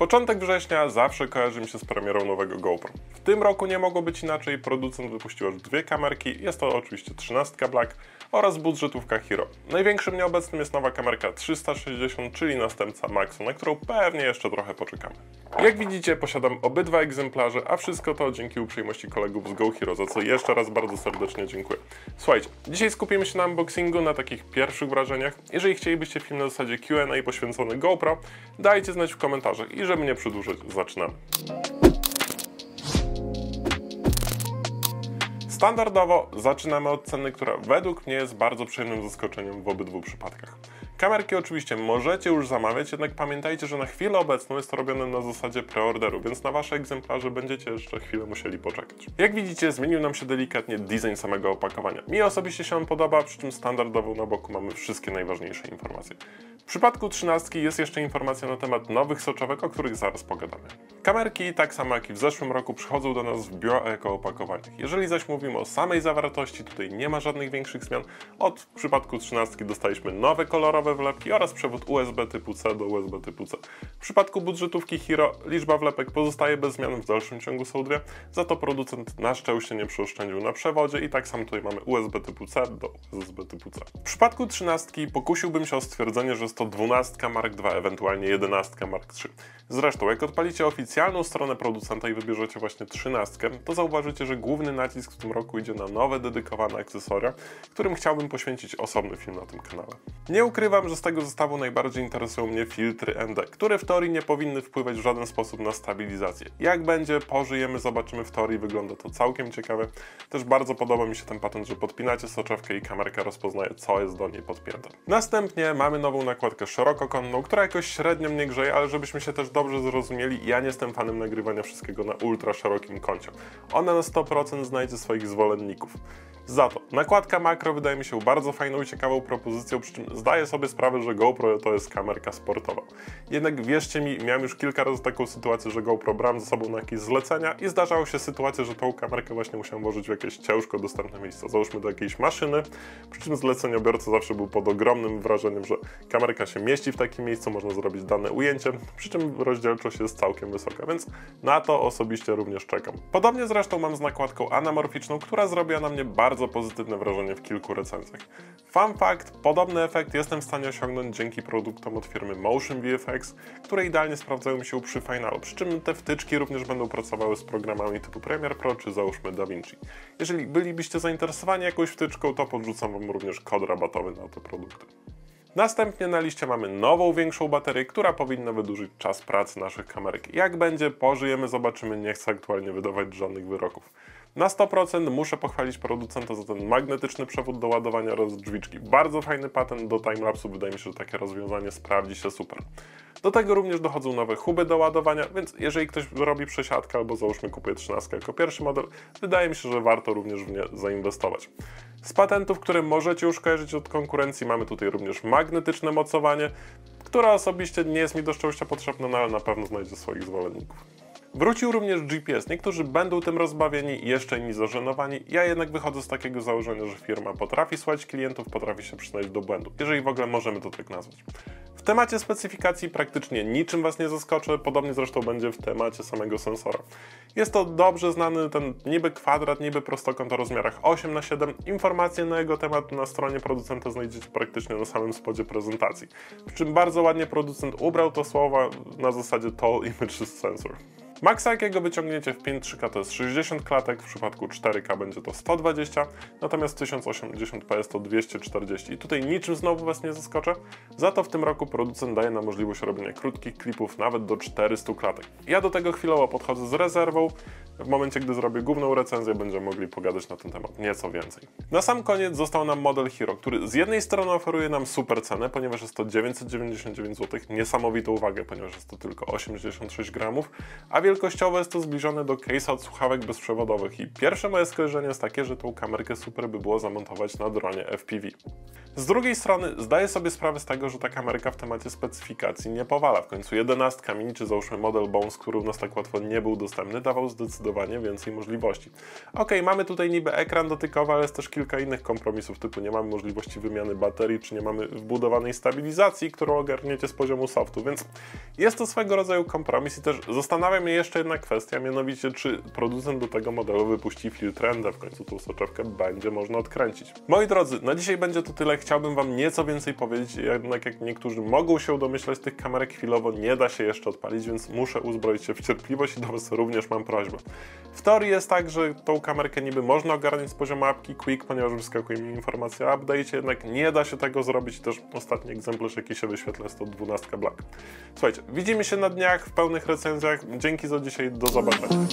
Początek września zawsze kojarzy mi się z premierą nowego GoPro. W tym roku nie mogło być inaczej, producent wypuścił aż dwie kamerki, jest to oczywiście 13 Black oraz budżetówka Hero. Największym nieobecnym jest nowa kamerka 360, czyli następca Maxu, na którą pewnie jeszcze trochę poczekamy. Jak widzicie, posiadam obydwa egzemplarze, a wszystko to dzięki uprzejmości kolegów z Go Hero, za co jeszcze raz bardzo serdecznie dziękuję. Słuchajcie, dzisiaj skupimy się na unboxingu, na takich pierwszych wrażeniach. Jeżeli chcielibyście film na zasadzie Q&A poświęcony GoPro, dajcie znać w komentarzach i żeby nie przedłużać, zaczynamy. Standardowo zaczynamy od ceny, która według mnie jest bardzo przyjemnym zaskoczeniem w obydwu przypadkach. Kamerki oczywiście możecie już zamawiać, jednak pamiętajcie, że na chwilę obecną jest to robione na zasadzie preorderu, więc na wasze egzemplarze będziecie jeszcze chwilę musieli poczekać. Jak widzicie, zmienił nam się delikatnie design samego opakowania. Mi osobiście się on podoba, przy czym standardowo na boku mamy wszystkie najważniejsze informacje. W przypadku 13 jest jeszcze informacja na temat nowych soczewek, o których zaraz pogadamy. Kamerki, tak samo jak i w zeszłym roku, przychodzą do nas w bio-eko opakowaniach. Jeżeli zaś mówimy o samej zawartości, tutaj nie ma żadnych większych zmian. W przypadku 13 dostaliśmy nowe kolorowe wlepki oraz przewód USB typu C do USB typu C. W przypadku budżetówki Hero liczba wlepek pozostaje bez zmian, w dalszym ciągu są dwie, za to producent na szczęście nie przeoszczędził na przewodzie i tak samo tutaj mamy USB typu C do USB typu C. W przypadku 13 pokusiłbym się o stwierdzenie, że jest to 12 Mark II, ewentualnie 11 Mark III. Zresztą, jak odpalicie oficjalną stronę producenta i wybierzecie właśnie 13, to zauważycie, że główny nacisk w tym roku idzie na nowe, dedykowane akcesoria, którym chciałbym poświęcić osobny film na tym kanale. Nie ukrywam, że z tego zestawu najbardziej interesują mnie filtry ND, które w teorii nie powinny wpływać w żaden sposób na stabilizację. Jak będzie, pożyjemy, zobaczymy w teorii, wygląda to całkiem ciekawe. Też bardzo podoba mi się ten patent, że podpinacie soczewkę i kamerka rozpoznaje, co jest do niej podpięte. Następnie mamy nową nakładkę szerokokątną, która jakoś średnio mnie grzeje, ale żebyśmy się też dobrze zrozumieli, ja nie jestem fanem nagrywania wszystkiego na ultra szerokim kącie. Ona na 100% znajdzie swoich zwolenników. Za to nakładka makro wydaje mi się bardzo fajną i ciekawą propozycją, przy czym zdaję sobie sprawę, że GoPro to jest kamerka sportowa. Jednak wierzcie mi, miałem już kilka razy taką sytuację, że GoPro brałem ze sobą na jakieś zlecenia i zdarzało się sytuacja, że tą kamerkę właśnie musiałem włożyć w jakieś ciężko dostępne miejsce. Załóżmy do jakiejś maszyny, przy czym zleceniobiorca zawsze był pod ogromnym wrażeniem, że kamerka się mieści w takim miejscu, można zrobić dane ujęcie, przy czym rozdzielczość jest całkiem wysoka, więc na to osobiście również czekam. Podobnie zresztą mam z nakładką anamorficzną, która zrobiła na mnie bardzo pozytywne wrażenie w kilku recenzjach. Fun fact, podobny efekt jestem w stanie osiągnąć dzięki produktom od firmy Motion VFX, które idealnie sprawdzają mi się przy Finalu, przy czym te wtyczki również będą pracowały z programami typu Premiere Pro czy załóżmy DaVinci. Jeżeli bylibyście zainteresowani jakąś wtyczką, to podrzucam wam również kod rabatowy na te produkty. Następnie na liście mamy nową, większą baterię, która powinna wydłużyć czas pracy naszych kamerek. Jak będzie, pożyjemy, zobaczymy, nie chcę aktualnie wydawać żadnych wyroków. Na 100% muszę pochwalić producenta za ten magnetyczny przewód do ładowania oraz drzwiczki. Bardzo fajny patent do timelapsu, wydaje mi się, że takie rozwiązanie sprawdzi się super. Do tego również dochodzą nowe huby do ładowania, więc jeżeli ktoś robi przesiadkę albo załóżmy kupuje 13 jako pierwszy model, wydaje mi się, że warto również w nie zainwestować. Z patentów, które możecie już kojarzyć od konkurencji, mamy tutaj również magnetyczne mocowanie, które osobiście nie jest mi do szczęścia potrzebne, no ale na pewno znajdzie swoich zwolenników. Wrócił również GPS. Niektórzy będą tym rozbawieni, jeszcze inni zażenowani. Ja jednak wychodzę z takiego założenia, że firma potrafi słuchać klientów, potrafi się przyznać do błędu, jeżeli w ogóle możemy to tak nazwać. W temacie specyfikacji praktycznie niczym Was nie zaskoczę, podobnie zresztą będzie w temacie samego sensora. Jest to dobrze znany ten niby kwadrat, niby prostokąt o rozmiarach 8×7. Informacje na jego temat na stronie producenta znajdziecie praktycznie na samym spodzie prezentacji. Przy czym bardzo ładnie producent ubrał to słowa na zasadzie Tall Image Sensor. Maksa jakiego wyciągnięcie w 5.3K to jest 60 klatek, w przypadku 4K będzie to 120, natomiast 1080p jest to 240. I tutaj niczym znowu Was nie zaskoczę, za to w tym roku producent daje nam możliwość robienia krótkich klipów nawet do 400 klatek. Ja do tego chwilowo podchodzę z rezerwą, w momencie gdy zrobię główną recenzję będziemy mogli pogadać na ten temat nieco więcej. Na sam koniec został nam model Hero, który z jednej strony oferuje nam super cenę, ponieważ jest to 999 zł, niesamowitą uwagę, ponieważ jest to tylko 86 gramów, a wielkościowo jest to zbliżone do case'a od słuchawek bezprzewodowych i pierwsze moje skojarzenie jest takie, że tą kamerkę super by było zamontować na dronie FPV. Z drugiej strony zdaję sobie sprawę z tego, że ta kamerka w temacie specyfikacji nie powala. W końcu 11 mini czy załóżmy model Bones, który u nas tak łatwo nie był dostępny, dawał zdecydowanie zdecydowanie więcej możliwości. Ok, mamy tutaj niby ekran dotykowy, ale jest też kilka innych kompromisów, typu nie mamy możliwości wymiany baterii, czy nie mamy wbudowanej stabilizacji, którą ogarniecie z poziomu softu, więc jest to swego rodzaju kompromis i też zastanawia mnie jeszcze jedna kwestia, mianowicie czy producent do tego modelu wypuści filtr ND, w końcu tą soczewkę będzie można odkręcić. Moi drodzy, na dzisiaj będzie to tyle, chciałbym Wam nieco więcej powiedzieć, jednak jak niektórzy mogą się domyślać, tych kamerek chwilowo nie da się jeszcze odpalić, więc muszę uzbroić się w cierpliwość i do Was również mam prośbę. W teorii jest tak, że tą kamerkę niby można ogarnąć z poziomu apki Quick, ponieważ wyskakuje mi informacja o update'cie, jednak nie da się tego zrobić. Też ostatni egzemplarz, jaki się wyświetla, jest to 12 Black. Słuchajcie, widzimy się na dniach w pełnych recenzjach. Dzięki za dzisiaj, do zobaczenia.